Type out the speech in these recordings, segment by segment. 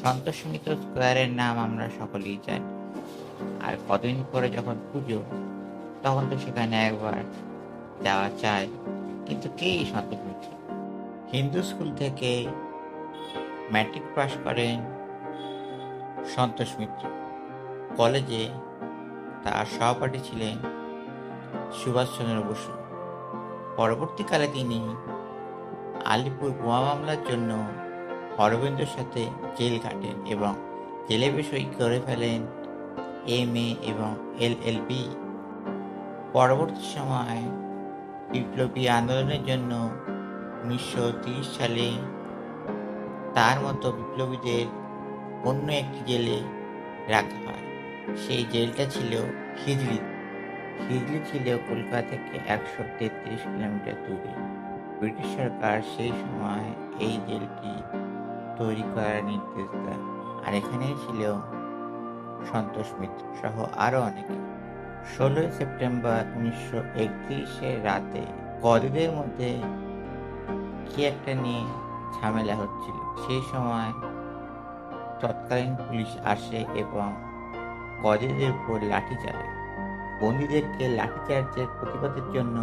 সন্তোষ মিত্র স্কোয়ারের নাম আমরা সকলেই জানি। আর কতদিন পরে যখন পুজো, তখন তো সেখানে একবার যাওয়া চাই। কিন্তু কে এই সন্তোষ মিত্র? হিন্দু স্কুল থেকে ম্যাট্রিক পাশ করেন সন্তোষ মিত্র। কলেজে তার সহপাঠী ছিলেন সুভাষচন্দ্র বসু। পরবর্তীকালে তিনি আলিপুর বোমা মামলার জন্য অরবিন্দর সাথে জেল কাটেন এবং জেলে সই করে ফেলেন MA এবং LLB। পরবর্তী সময় বিপ্লবী আন্দোলনের জন্য 1930 সালে তার মতো বিপ্লবীদের অন্য একটি জেলে রাখা হয়। সেই জেলটা ছিল হিজলি। হিজলি ছিল কলকাতা থেকে 133 কিলোমিটার দূরে। ব্রিটিশ সরকার সেই সময় এই জেলটি তৈরি করার নির্দেশ দেয়। আর এখানেই ছিল সন্তোষ মিত্র সহ আরো অনেকে। 16 সেপ্টেম্বর 1931 রাতে কয়েদিদের মধ্যে কি একটা নিয়ে ঝামেলা হচ্ছিল। সেই সময় তৎকালীন পুলিশ আসে এবং কয়েদিদের উপর লাঠি চালায়। বন্দীদেরকে লাঠিচার্জের প্রতিবাদের জন্য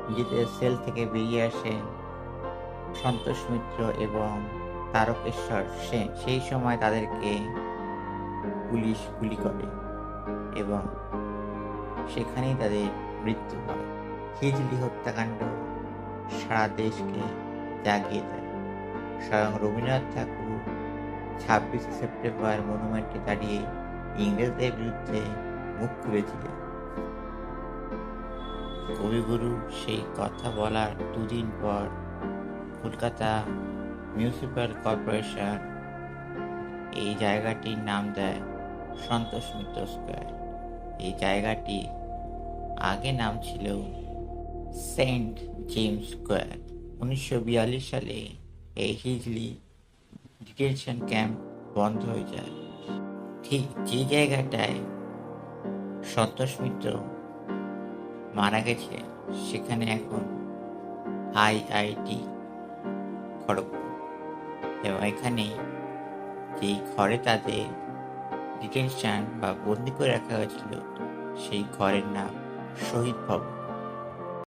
নিজেদের সেল থেকে বেরিয়ে আসেন সন্তোষ মিত্র এবং তারকেশ্বর সেন। সেই সময় তাদেরকে পুলিশ গুলি করে এবং সেখানেই তাদের মৃত্যু হয়। হিজলি হত্যাকাণ্ড সারা দেশকে জাগিয়ে দেয়। স্বয়ং রবীন্দ্রনাথ ঠাকুর 26 সেপ্টেম্বর মনুমেন্টে দাঁড়িয়ে ইংরেজদের বিরুদ্ধে মুখ খুলেছিলেন। কবিগুরু সেই কথা বলার দুদিন পর কলকাতা মিউনিসিপ্যাল কর্পোরেশন এই জায়গাটির নাম দেয় সন্তোষ মিত্র স্কোয়ার। এই জায়গাটি আগে নাম ছিল সেন্ট জেমস স্কোয়ার। 1942 সালে এই হিজলি ডিটেনশন ক্যাম্প বন্ধ হয়ে যায়। ঠিক যে জায়গাটায় সন্তোষ মিত্র মারা গেছে সেখানে এখন IIT খড়গপুর, এবং এখানে যেই ঘরে তাদের ডিটেনশন বা বন্দি করে রাখা হয়েছিল সেই ঘরের নাম শহীদ ভবন।